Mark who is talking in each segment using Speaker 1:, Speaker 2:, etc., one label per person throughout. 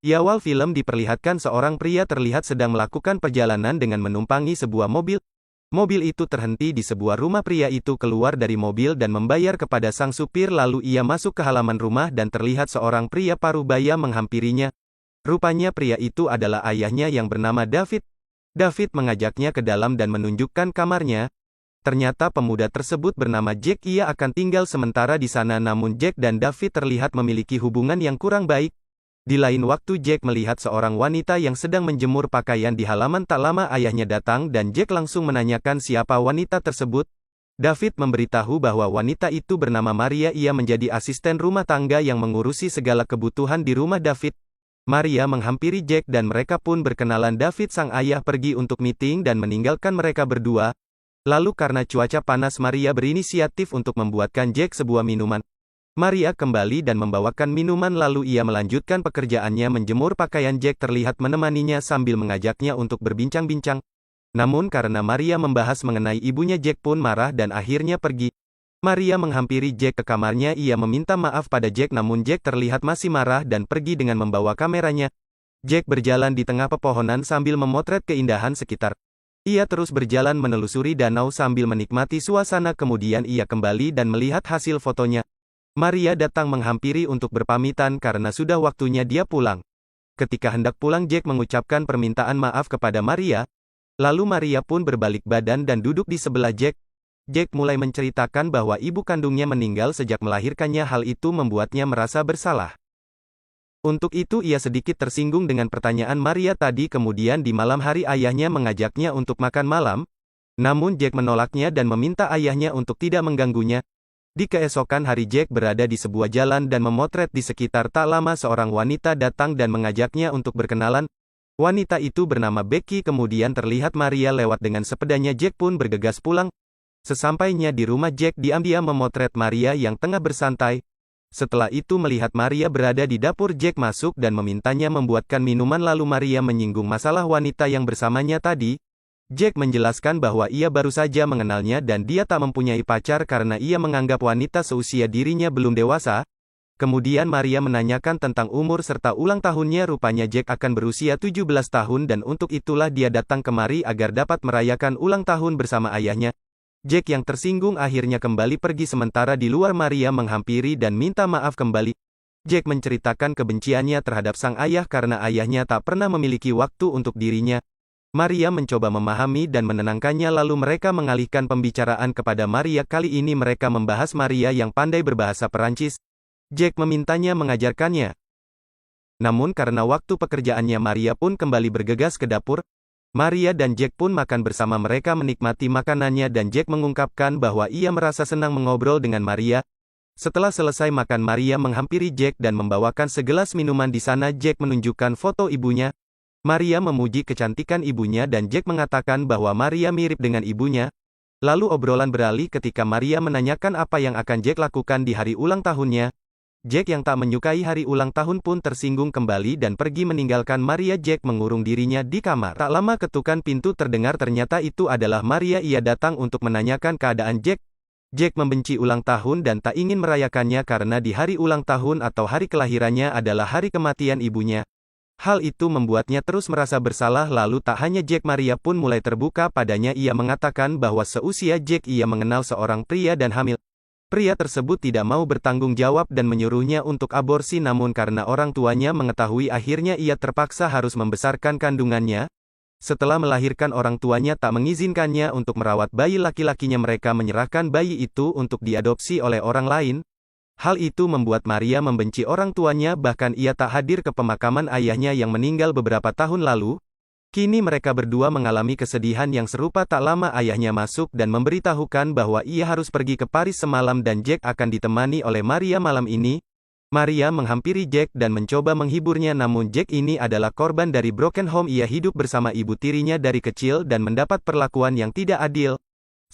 Speaker 1: Di awal film diperlihatkan seorang pria terlihat sedang melakukan perjalanan dengan menumpangi sebuah mobil. Mobil itu terhenti di sebuah rumah. Pria itu keluar dari mobil dan membayar kepada sang supir, lalu ia masuk ke halaman rumah dan terlihat seorang pria parubaya menghampirinya. Rupanya pria itu adalah ayahnya yang bernama David. David mengajaknya ke dalam dan menunjukkan kamarnya. Ternyata pemuda tersebut bernama Jack. Ia akan tinggal sementara di sana, namun Jack dan David terlihat memiliki hubungan yang kurang baik. Di lain waktu Jack melihat seorang wanita yang sedang menjemur pakaian di halaman. Tak lama ayahnya datang dan Jack langsung menanyakan siapa wanita tersebut. David memberitahu bahwa wanita itu bernama Maria. Ia menjadi asisten rumah tangga yang mengurusi segala kebutuhan di rumah David. Maria menghampiri Jack dan mereka pun berkenalan. David sang ayah pergi untuk meeting dan meninggalkan mereka berdua. Lalu karena cuaca panas, Maria berinisiatif untuk membuatkan Jack sebuah minuman. Maria kembali dan membawakan minuman, lalu ia melanjutkan pekerjaannya menjemur pakaian. Jack terlihat menemaninya sambil mengajaknya untuk berbincang-bincang. Namun karena Maria membahas mengenai ibunya, Jack pun marah dan akhirnya pergi. Maria menghampiri Jack ke kamarnya. Ia meminta maaf pada Jack, namun Jack terlihat masih marah dan pergi dengan membawa kameranya. Jack berjalan di tengah pepohonan sambil memotret keindahan sekitar. Ia terus berjalan menelusuri danau sambil menikmati suasana. Kemudian ia kembali dan melihat hasil fotonya. Maria datang menghampiri untuk berpamitan karena sudah waktunya dia pulang. Ketika hendak pulang, Jack mengucapkan permintaan maaf kepada Maria. Lalu Maria pun berbalik badan dan duduk di sebelah Jack. Jack mulai menceritakan bahwa ibu kandungnya meninggal sejak melahirkannya. Hal itu membuatnya merasa bersalah. Untuk itu ia sedikit tersinggung dengan pertanyaan Maria tadi. Kemudian di malam hari ayahnya mengajaknya untuk makan malam. Namun Jack menolaknya dan meminta ayahnya untuk tidak mengganggunya. Di keesokan hari Jack berada di sebuah jalan dan memotret di sekitar. Tak lama seorang wanita datang dan mengajaknya untuk berkenalan. Wanita itu bernama Becky. Kemudian terlihat Maria lewat dengan sepedanya. Jack pun bergegas pulang. Sesampainya di rumah, Jack diam-diam memotret Maria yang tengah bersantai. Setelah itu melihat Maria berada di dapur, Jack masuk dan memintanya membuatkan minuman. Lalu Maria menyinggung masalah wanita yang bersamanya tadi. Jack menjelaskan bahwa ia baru saja mengenalnya dan dia tak mempunyai pacar karena ia menganggap wanita seusia dirinya belum dewasa. Kemudian Maria menanyakan tentang umur serta ulang tahunnya. Rupanya Jack akan berusia 17 tahun dan untuk itulah dia datang kemari agar dapat merayakan ulang tahun bersama ayahnya. Jack yang tersinggung akhirnya kembali pergi. Sementara di luar Maria menghampiri dan minta maaf kembali. Jack menceritakan kebenciannya terhadap sang ayah karena ayahnya tak pernah memiliki waktu untuk dirinya. Maria mencoba memahami dan menenangkannya, lalu mereka mengalihkan pembicaraan kepada Maria. Kali ini mereka membahas Maria yang pandai berbahasa Perancis. Jack memintanya mengajarkannya. Namun karena waktu pekerjaannya, Maria pun kembali bergegas ke dapur. Maria dan Jack pun makan bersama. Mereka menikmati makanannya dan Jack mengungkapkan bahwa ia merasa senang mengobrol dengan Maria. Setelah selesai makan, Maria menghampiri Jack dan membawakan segelas minuman. Di sana Jack menunjukkan foto ibunya. Maria memuji kecantikan ibunya dan Jack mengatakan bahwa Maria mirip dengan ibunya. Lalu obrolan beralih ketika Maria menanyakan apa yang akan Jack lakukan di hari ulang tahunnya. Jack yang tak menyukai hari ulang tahun pun tersinggung kembali dan pergi meninggalkan Maria. Jack mengurung dirinya di kamar. Tak lama ketukan pintu terdengar. Ternyata itu adalah Maria. Ia datang untuk menanyakan keadaan Jack. Jack membenci ulang tahun dan tak ingin merayakannya karena di hari ulang tahun atau hari kelahirannya adalah hari kematian ibunya. Hal itu membuatnya terus merasa bersalah. Lalu tak hanya Jack, Maria pun mulai terbuka padanya. Ia mengatakan bahwa seusia Jack ia mengenal seorang pria dan hamil. Pria tersebut tidak mau bertanggung jawab dan menyuruhnya untuk aborsi, namun karena orang tuanya mengetahui, akhirnya ia terpaksa harus membesarkan kandungannya. Setelah melahirkan, orang tuanya tak mengizinkannya untuk merawat bayi laki-lakinya. Mereka menyerahkan bayi itu untuk diadopsi oleh orang lain. Hal itu membuat Maria membenci orang tuanya, bahkan ia tak hadir ke pemakaman ayahnya yang meninggal beberapa tahun lalu. Kini mereka berdua mengalami kesedihan yang serupa. Tak lama ayahnya masuk dan memberitahukan bahwa ia harus pergi ke Paris semalam dan Jack akan ditemani oleh Maria malam ini. Maria menghampiri Jack dan mencoba menghiburnya, namun Jack ini adalah korban dari broken home. Ia hidup bersama ibu tirinya dari kecil dan mendapat perlakuan yang tidak adil.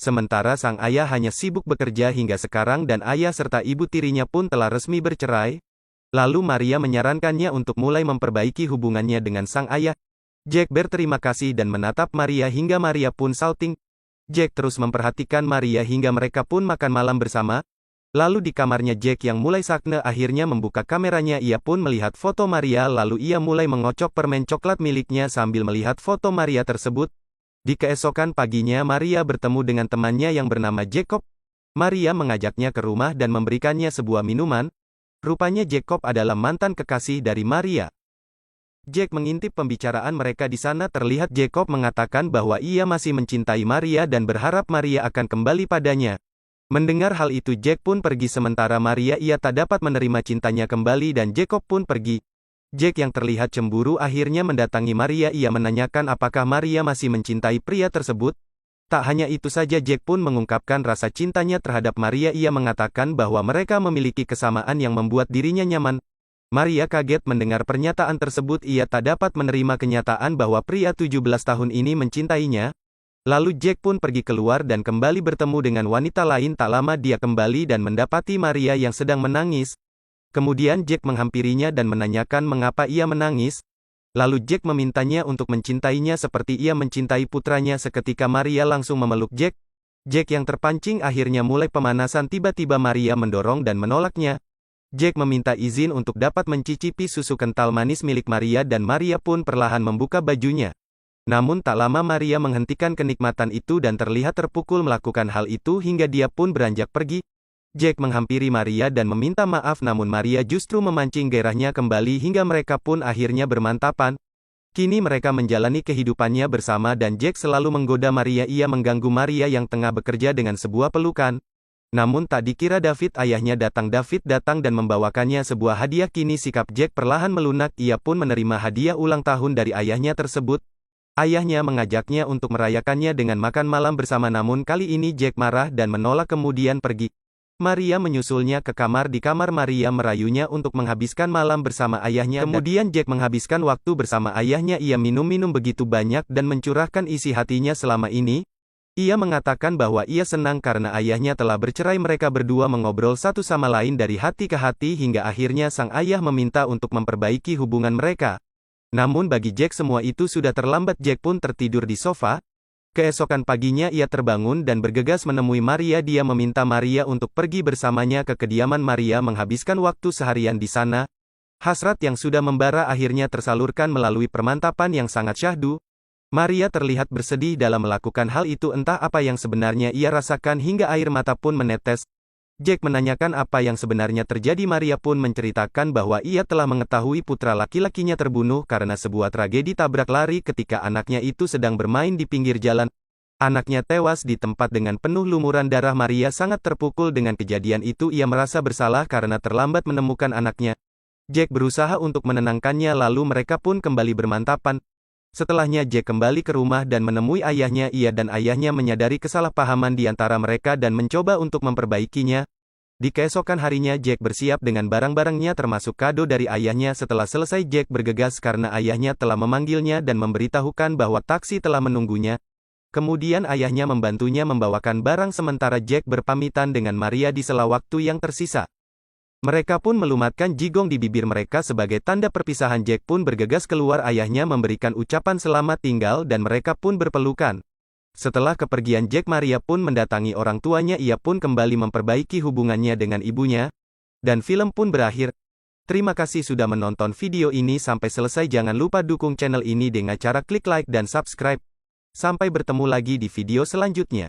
Speaker 1: Sementara sang ayah hanya sibuk bekerja hingga sekarang dan ayah serta ibu tirinya pun telah resmi bercerai. Lalu Maria menyarankannya untuk mulai memperbaiki hubungannya dengan sang ayah. Jack berterima kasih dan menatap Maria hingga Maria pun salting. Jack terus memperhatikan Maria hingga mereka pun makan malam bersama. Lalu di kamarnya Jack yang mulai sakne akhirnya membuka kameranya, ia pun melihat foto Maria lalu ia mulai mengocok permen coklat miliknya sambil melihat foto Maria tersebut. Di keesokan paginya Maria bertemu dengan temannya yang bernama Jacob. Maria mengajaknya ke rumah dan memberikannya sebuah minuman. Rupanya Jacob adalah mantan kekasih dari Maria. Jack mengintip pembicaraan mereka di sana, terlihat Jacob mengatakan bahwa ia masih mencintai Maria dan berharap Maria akan kembali padanya. Mendengar hal itu Jack pun pergi sementara Maria ia tak dapat menerima cintanya kembali dan Jacob pun pergi. Jack yang terlihat cemburu akhirnya mendatangi Maria, ia menanyakan apakah Maria masih mencintai pria tersebut. Tak hanya itu saja Jack pun mengungkapkan rasa cintanya terhadap Maria, ia mengatakan bahwa mereka memiliki kesamaan yang membuat dirinya nyaman. Maria kaget mendengar pernyataan tersebut, ia tak dapat menerima kenyataan bahwa pria 17 tahun ini mencintainya. Lalu Jack pun pergi keluar dan kembali bertemu dengan wanita lain, tak lama dia kembali dan mendapati Maria yang sedang menangis. Kemudian Jack menghampirinya dan menanyakan mengapa ia menangis. Lalu Jack memintanya untuk mencintainya seperti ia mencintai putranya. Seketika Maria langsung memeluk Jack. Jack yang terpancing akhirnya mulai pemanasan, tiba-tiba Maria mendorong dan menolaknya. Jack meminta izin untuk dapat mencicipi susu kental manis milik Maria dan Maria pun perlahan membuka bajunya. Namun tak lama Maria menghentikan kenikmatan itu dan terlihat terpukul melakukan hal itu hingga dia pun beranjak pergi. Jack menghampiri Maria dan meminta maaf, namun Maria justru memancing gairahnya kembali hingga mereka pun akhirnya bermantapan. Kini mereka menjalani kehidupannya bersama dan Jack selalu menggoda Maria, ia mengganggu Maria yang tengah bekerja dengan sebuah pelukan. Namun tak dikira David ayahnya datang. David datang dan membawakannya sebuah hadiah. Kini sikap Jack perlahan melunak, ia pun menerima hadiah ulang tahun dari ayahnya tersebut. Ayahnya mengajaknya untuk merayakannya dengan makan malam bersama, namun kali ini Jack marah dan menolak kemudian pergi. Maria menyusulnya ke kamar. Di kamar Maria merayunya untuk menghabiskan malam bersama ayahnya. Kemudian Jack menghabiskan waktu bersama ayahnya, ia minum-minum begitu banyak dan mencurahkan isi hatinya selama ini. Ia mengatakan bahwa ia senang karena ayahnya telah bercerai, mereka berdua mengobrol satu sama lain dari hati ke hati hingga akhirnya sang ayah meminta untuk memperbaiki hubungan mereka. Namun bagi Jack semua itu sudah terlambat, Jack pun tertidur di sofa. Keesokan paginya ia terbangun dan bergegas menemui Maria, dia meminta Maria untuk pergi bersamanya ke kediaman Maria menghabiskan waktu seharian di sana. Hasrat yang sudah membara akhirnya tersalurkan melalui permantapan yang sangat syahdu. Maria terlihat bersedih dalam melakukan hal itu, entah apa yang sebenarnya ia rasakan hingga air mata pun menetes. Jack menanyakan apa yang sebenarnya terjadi. Maria pun menceritakan bahwa ia telah mengetahui putra laki-lakinya terbunuh karena sebuah tragedi tabrak lari ketika anaknya itu sedang bermain di pinggir jalan. Anaknya tewas di tempat dengan penuh lumuran darah. Maria sangat terpukul dengan kejadian itu, ia merasa bersalah karena terlambat menemukan anaknya. Jack berusaha untuk menenangkannya lalu mereka pun kembali bermantapan. Setelahnya Jack kembali ke rumah dan menemui ayahnya, ia dan ayahnya menyadari kesalahpahaman di antara mereka dan mencoba untuk memperbaikinya. Di keesokan harinya Jack bersiap dengan barang-barangnya termasuk kado dari ayahnya. Setelah selesai Jack bergegas karena ayahnya telah memanggilnya dan memberitahukan bahwa taksi telah menunggunya. Kemudian ayahnya membantunya membawakan barang sementara Jack berpamitan dengan Maria di sela waktu yang tersisa. Mereka pun melumatkan jigong di bibir mereka sebagai tanda perpisahan. Jack pun bergegas keluar, ayahnya memberikan ucapan selamat tinggal dan mereka pun berpelukan. Setelah kepergian Jack, Maria pun mendatangi orang tuanya, ia pun kembali memperbaiki hubungannya dengan ibunya. Dan film pun berakhir. Terima kasih sudah menonton video ini sampai selesai, jangan lupa dukung channel ini dengan cara klik like dan subscribe. Sampai bertemu lagi di video selanjutnya.